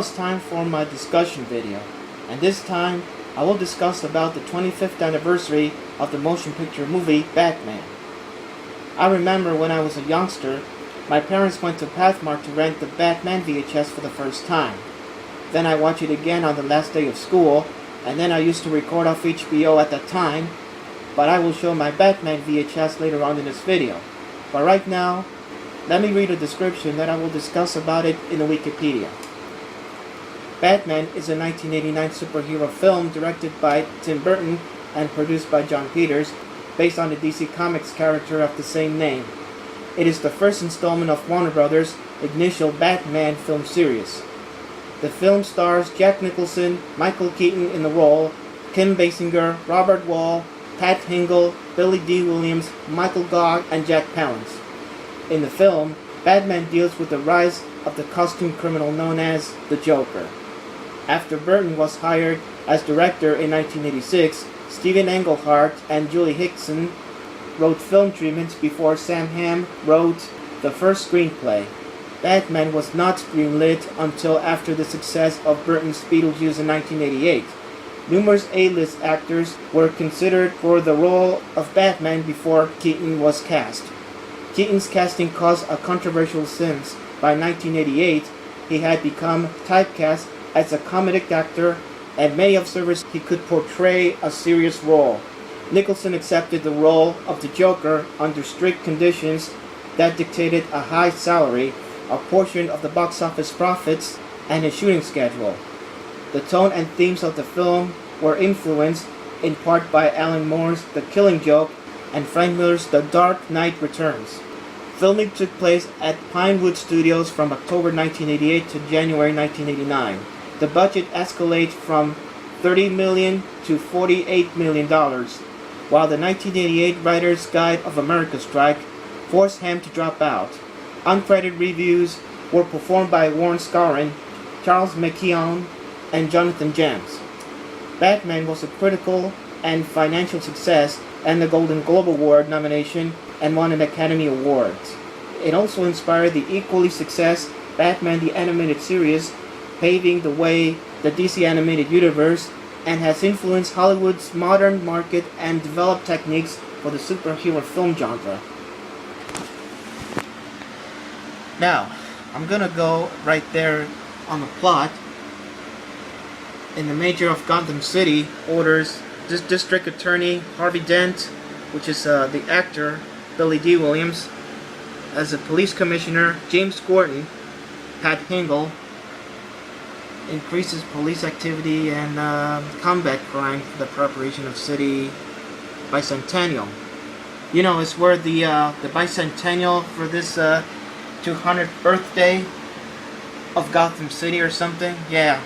it's time for my discussion video, and this time I will discuss about the 25th anniversary of the motion picture movie Batman. I remember when I was a youngster, my parents went to Pathmark to rent the Batman VHS for the first time. Then I watched it again on the last day of school, and then I used to record off HBO at that time, but I will show my Batman VHS later on in this video. But right now, let me read a description that I will discuss about it in the Wikipedia. Batman is a 1989 superhero film directed by Tim Burton and produced by John Peters, based on the DC Comics character of the same name. It is the first installment of Warner Brothers' initial Batman film series. The film stars Jack Nicholson, Michael Keaton in the role, Kim Basinger, Robert Wall, Pat Hingle, Billy D. Williams, Michael Gogg, and Jack Palance. In the film, Batman deals with the rise of the costume criminal known as the Joker. After Burton was hired as director in 1986, Stephen Englehart and Julie Hickson wrote film treatments before Sam Hamm wrote the first screenplay. Batman was not greenlit until after the success of Burton's Beetlejuice in 1988. Numerous A-list actors were considered for the role of Batman before Keaton was cast. Keaton's casting caused a controversial since, by 1988, he had become typecast as a comedic actor, and many observers he could portray a serious role. Nicholson accepted the role of the Joker under strict conditions that dictated a high salary, a portion of the box office profits, and a shooting schedule. The tone and themes of the film were influenced in part by Alan Moore's The Killing Joke and Frank Miller's The Dark Knight Returns. Filming took place at Pinewood Studios from October 1988 to January 1989. The budget escalated from $30 million to $48 million, while the 1988 Writers' Guild of America strike forced Hamm to drop out. Uncredited reviews were performed by Warren Scarron, Charles McKeown, and Jonathan James. Batman was a critical and financial success and the Golden Globe Award nomination and won an Academy Award. It also inspired the equally successful Batman the Animated Series, paving the way the DC Animated Universe, and has influenced Hollywood's modern market and developed techniques for the superhero film genre. Now, I'm gonna go right there on the plot. In the mayor of Gotham City orders District Attorney Harvey Dent, which is the actor Billy D. Williams, as a police commissioner James Gordon, Pat Hingle, increases police activity and combat crime for the preparation of city bicentennial. You know, it's where the bicentennial for this 200th birthday of Gotham City or something. Yeah,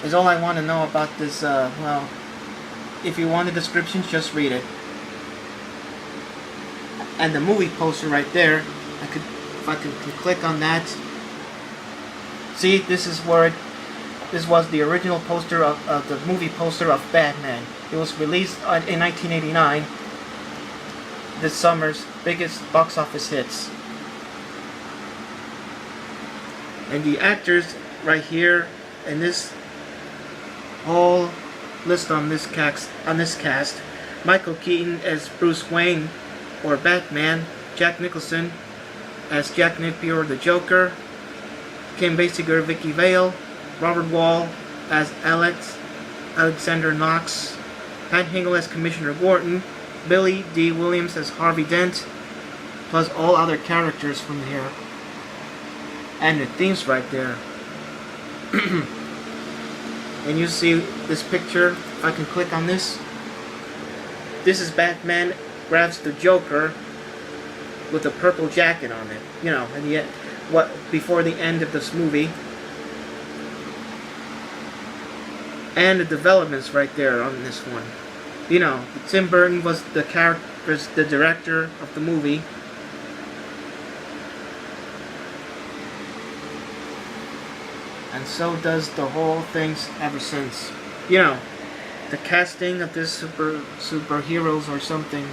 is all I want to know about this. Well, if you want the description, just read it. And the movie poster right there, if I could click on that. See, this was the original poster of the movie poster of Batman. It was released in 1989. This summer's biggest box office hits. And the actors right here in this whole list on this cast: Michael Keaton as Bruce Wayne or Batman, Jack Nicholson as Jack Napier or the Joker, Kim Basinger, Vicky Vale, Robert Wall as Alexander Knox, Pat Hingle as Commissioner Gordon, Billy D. Williams as Harvey Dent, plus all other characters from here. And the themes right there. And you see this picture, if I can click on this. This is Batman grabs the Joker with a purple jacket on it. You know, and yet before the end of this movie. And the developments right there on this one. You know, Tim Burton was the director of the movie. And so does the whole things ever since. You know, the casting of this superheroes or something.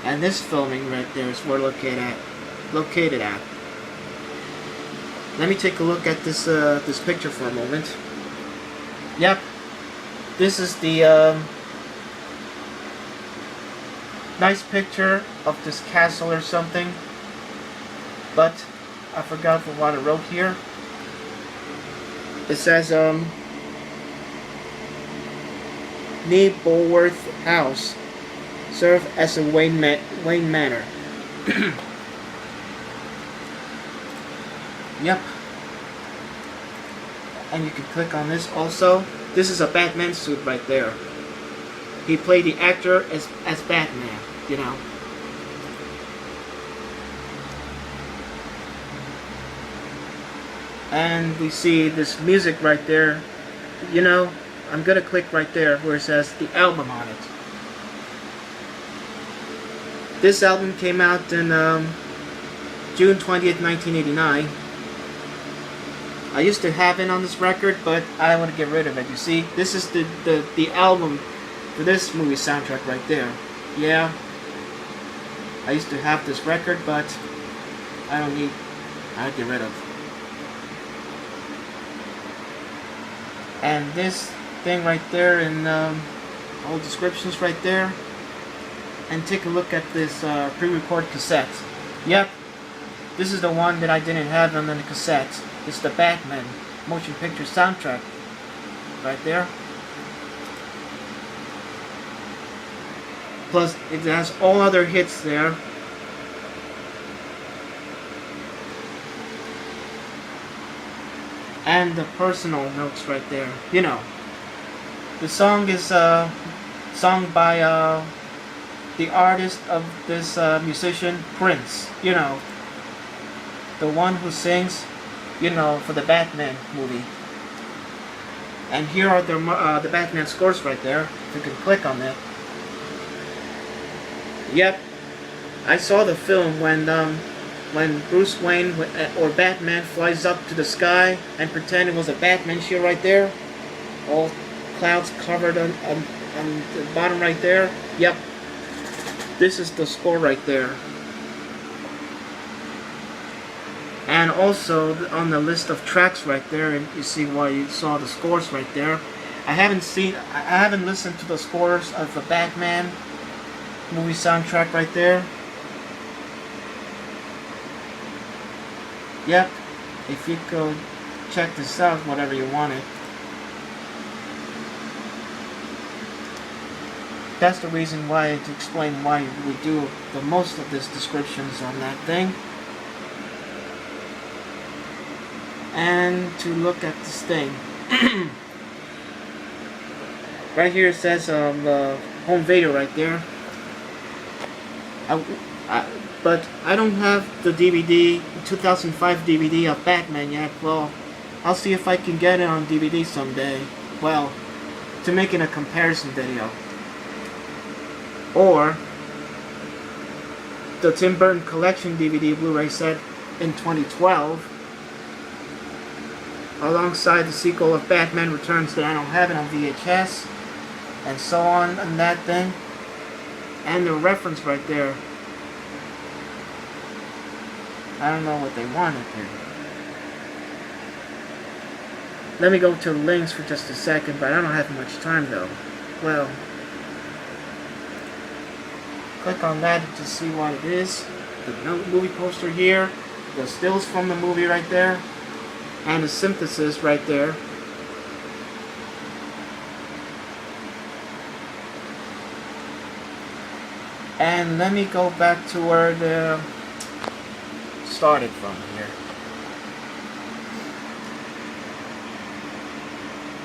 And this filming right there is where located at. Let me take a look at this picture for a moment. Yep, this is the nice picture of this castle or something, but I forgot what I wrote here. It says Nebelworth House served as a Wayne Manor. Yep. And you can click on this also. This is a Batman suit right there. He played the actor as Batman, you know. And we see this music right there. You know, I'm gonna click right there where it says the album on it. This album came out in June 20th, 1989. I used to have it on this record, but I want to get rid of it. You see, this is the album for this movie soundtrack right there. Yeah, I used to have this record, but I'll get rid of. And this thing right there, and all descriptions right there. And take a look at this pre-recorded cassette. Yep, this is the one that I didn't have on the cassette. It's the Batman motion picture soundtrack right there. Plus, it has all other hits there. And the personal notes right there. You know, the song is sung by the artist of this musician, Prince. You know, the one who sings, you know, for the Batman movie. And here are the Batman scores right there. If you can click on it. Yep, I saw the film when Bruce Wayne or Batman flies up to the sky and pretend it was a Batman shield right there. All clouds covered on the bottom right there. Yep, this is the score right there. And also on the list of tracks right there, and you see why you saw the scores right there. I haven't listened to the scores of the Batman movie soundtrack right there. Yep, if you could check this out, whatever you wanted. That's the reason why, to explain why we do the most of these descriptions on that thing. And to look at this thing. Right here it says home video right there. But I don't have the DVD, 2005 DVD of Batman yet. Well, I'll see if I can get it on DVD someday. Well, to make it a comparison video. Or the Tim Burton Collection DVD Blu-ray set in 2012. Alongside the sequel of Batman Returns that I don't have it on VHS. And so on and that thing. And the reference right there. I don't know what they wanted here. Let me go to links for just a second, but I don't have much time though. Well, click on that to see what it is. The movie poster here, the stills from the movie right there, and the synthesis right there. And let me go back to where the started from here.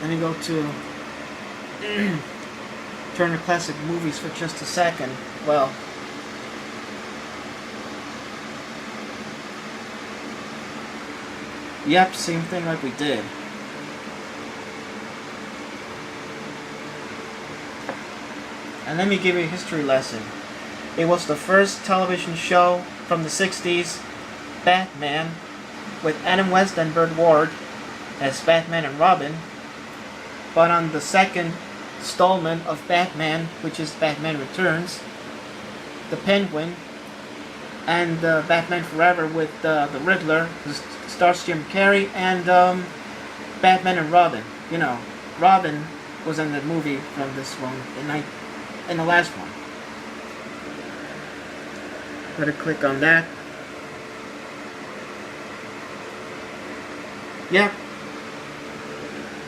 Let me go to Turner Classic Movies for just a second. Well, yep, same thing like we did. And let me give you a history lesson. It was the first television show from the 60s, Batman, with Adam West and Burt Ward as Batman and Robin. But on the second installment of Batman, which is Batman Returns, the Penguin and Batman Forever with the Riddler, who stars Jim Carrey, and Batman and Robin. You know, Robin was in the movie from this one, in the last one. Better click on that. Yeah.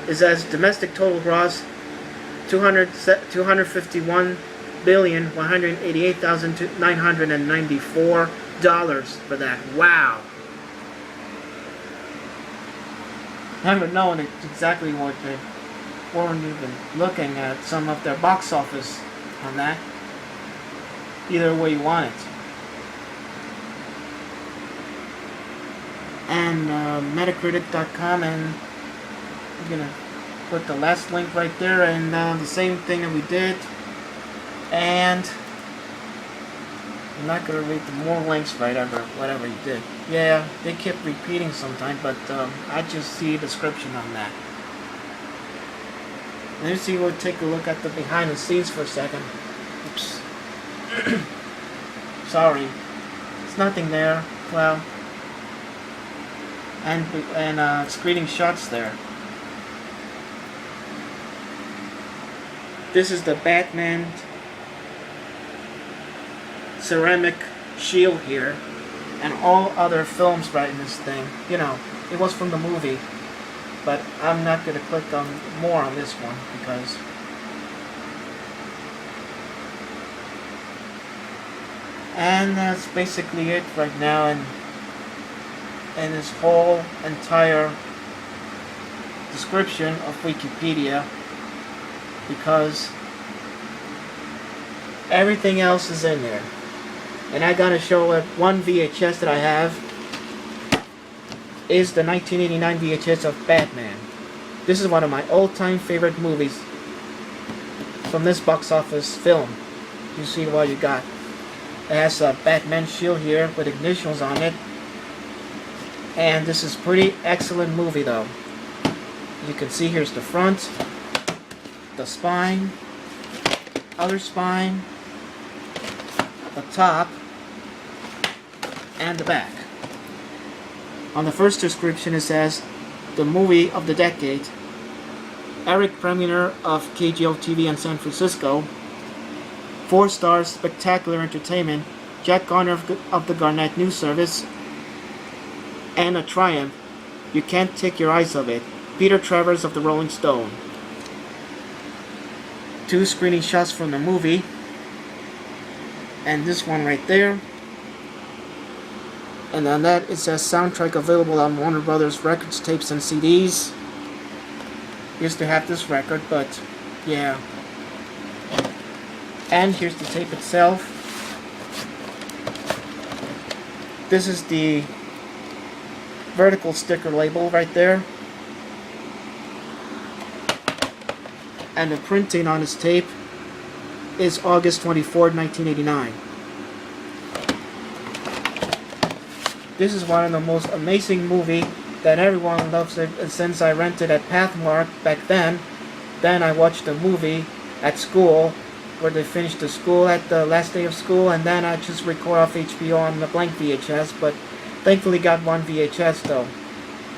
It says domestic total gross $251,188,994 for that. Wow. I don't know exactly what they weren't even looking at some of their box office on that. Either way you want it. And Metacritic.com, and I'm gonna put the last link right there, and the same thing that we did. And I'm not gonna read the more links right over whatever you did. Yeah, they kept repeating sometimes, but I just see a description on that. Let's see. We'll take a look at the behind the scenes for a second. Oops. Sorry, it's nothing there. Well. And screening shots there. This is the Batman ceramic shield here, and all other films right in this thing. You know, it was from the movie, but I'm not going to click on more on this one because and that's basically it right now. And this whole entire description of Wikipedia, because everything else is in there. And I gotta show it. One VHS that I have is the 1989 VHS of Batman. This is one of my all-time favorite movies from this box office film. You see what you got. It has a Batman shield here with initials on it. And this is pretty excellent movie though. You can see here's the front, the spine, other spine, the top, and the back. On the first description it says, the movie of the decade. Eric Premier of KGO TV in San Francisco. 4 stars, spectacular entertainment. Jack Garner of the Garnett News Service. And a triumph. You can't take your eyes off it. Peter Travers of the Rolling Stone. 2 screening shots from the movie. And this one right there. And on that it says soundtrack available on Warner Brothers records, tapes, and CDs. Used to have this record, but yeah. And here's the tape itself. This is the vertical sticker label right there, and the printing on this tape is August 24, 1989. This is one of the most amazing movies that everyone loves it, and since I rented at Pathmark back then I watched the movie at school where they finished the school at the last day of school, and then I just record off HBO on the blank VHS, but thankfully got one VHS though.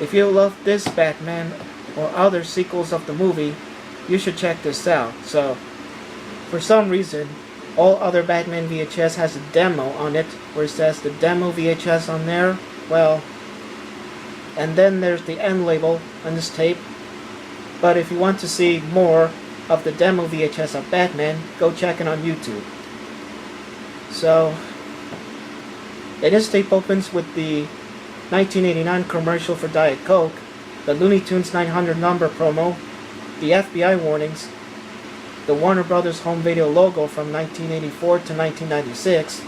If you love this Batman or other sequels of the movie, you should check this out. So, for some reason, all other Batman VHS has a demo on it, where it says the demo VHS on there. Well, and then there's the end label on this tape. But if you want to see more of the demo VHS of Batman, go check it on YouTube. So, and this tape opens with the 1989 commercial for Diet Coke, the Looney Tunes 900 number promo, the FBI warnings, the Warner Brothers home video logo from 1984 to 1996,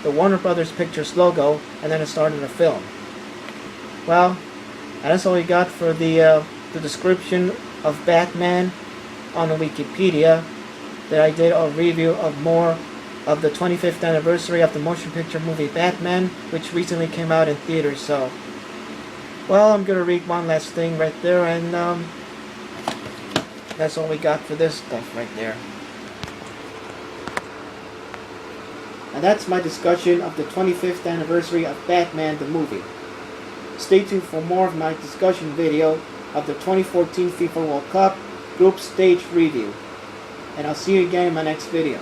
the Warner Brothers Pictures logo, and then it started the film. Well, and that's all you got for the description of Batman on the Wikipedia. That I did a review of more of the 25th anniversary of the motion picture movie Batman, which recently came out in theaters. So, well, I'm gonna read one last thing right there, and that's all we got for this stuff right there. And that's my discussion of the 25th anniversary of Batman the movie. Stay tuned for more of my discussion video of the 2014 FIFA World Cup Group Stage Review. And I'll see you again in my next video.